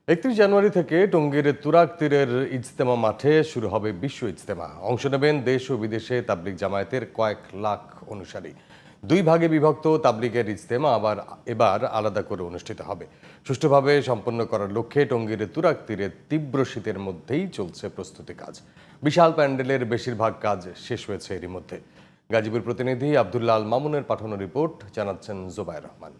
31 জানুয়ারি থেকে টঙ্গীর তুরাগ তীরের ইজতেমা মাঠে শুরু হবে বিশ্ব ইজতেমা। অংশ নেবেন দেশ ও বিদেশে তাবলিগ জামায়াতের কয়েক লাখ অনুসারী। দুই ভাগে বিভক্ত তাবলিগের ইজতেমা এবার আলাদা করে অনুষ্ঠিত হবে। সুষ্ঠুভাবে সম্পন্ন করার লক্ষ্যে টঙ্গীর তুরাগ তীরে তীব্র শীতের মধ্যেই চলছে প্রস্তুতি কাজ। বিশাল প্যান্ডেলের বেশিরভাগ কাজ শেষ হয়েছে এরই মধ্যে। গাজীপুর প্রতিনিধি আব্দুল্লাহ আল মামুনের পাঠানো রিপোর্ট জানাচ্ছেন জোবায়ের রহমান।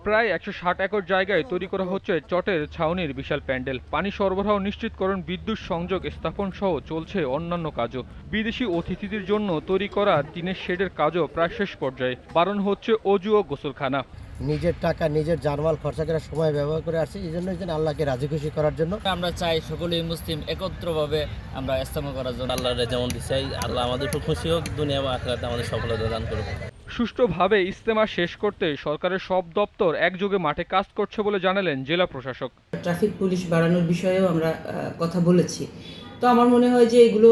প্রায় 160 একর জায়গায় তৈরি করা হচ্ছে চটের ছাউনির বিশাল প্যান্ডেল। পানি সরবরাহ নিশ্চিতকরণ, বিদ্যুৎ সংযোগ স্থাপন সহ চলছে অন্যান্য কাজও। বিদেশি অতিথিদের জন্য তৈরি করা টিনের শেডের কাজও প্রায় শেষ পর্যায়ে। বাড়ানো হচ্ছে অজু ও গোসলখানা। নিজের টাকা নিজের জানমাল খরচা করে সময় ব্যবহার করে আসছি, এই জন্য আল্লাহকে রাজি খুশি করার জন্য আমরা চাই সকলেই মুসলিম একত্রভাবে আমরা ইস্তেমা করার জন্য। আল্লাহর যেমন চাই, আল্লাহ আমাদের উপর খুশি হোক, দুনিয়া বা আখিরাতে আমাদের সফলতা দান করুক। সুষ্ঠুভাবে ইজতেমা শেষ করতে সরকারের সব দপ্তর একযোগে মাঠে কাজ করছে বলে জানালেন জেলা প্রশাসক। ট্রাফিক পুলিশ বাড়ানোর বিষয়েও আমরা কথা বলেছি। তো আমার মনে হয় যে এগুলো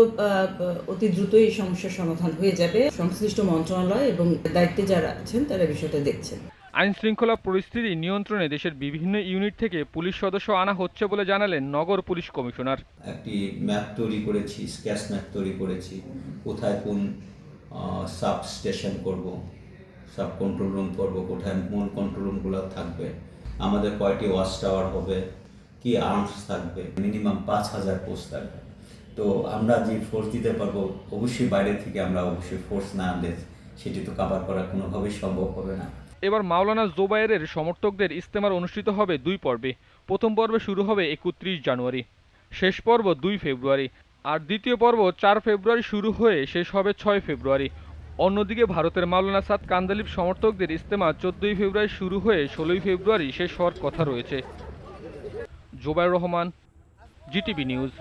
অতি দ্রুতই এই সমস্যার সমাধান হয়ে যাবে। সংশ্লিষ্ট মন্ত্রণালয় এবং দায়িত্বে যারা আছেন তারা বিষয়টা দেখছেন। আইন শৃঙ্খলা পরিস্থিতি নিয়ন্ত্রণে দেশের বিভিন্ন ইউনিট থেকে পুলিশ সদস্য আনা হচ্ছে বলে জানালেন নগর পুলিশ কমিশনার। একটি ম্যাপ তৈরি করেছি, স্ক্যাচ ম্যাপ তৈরি করেছি, কোথায় কোন সাব স্টেশন করব, সাব কন্ট্রোল রুম করব, কোথায় মূল কন্ট্রোল রুমগুলো থাকবে, আমাদের কয়টি ওয়াচ টাওয়ার হবে, কি আর্মস থাকবে, মিনিমাম 5000 পোস্ট থাকবে। তো আমরা যে ফোর্স দিতে পারবো, অবশ্যই বাইরে থেকে আমরা অবশ্যই ফোর্স না আনলে সেটি তো কভার করা কোনোভাবেই সম্ভব হবে না। এবার মাওলানা জোবায়েরের সমর্থকদের ইজতেমার অনুষ্ঠিত হবে 2 পর্বে। প্রথম পর্বে শুরু হবে 31 জানুয়ারি, শেষ পর্ব 2 ফেব্রুয়ারি, আর দ্বিতীয় পর্ব 4 ফেব্রুয়ারি শুরু হয়ে শেষ হবে 6 ফেব্রুয়ারি। অন্যদিকে ভারতের মাওলানা সাদ কান্দালিব সমর্থকদের ইজতেমা 14 ফেব্রুয়ারি শুরু হয়ে 16 ফেব্রুয়ারি শেষ হওয়ার কথা রয়েছে। Jobayer Rahman, GTV news.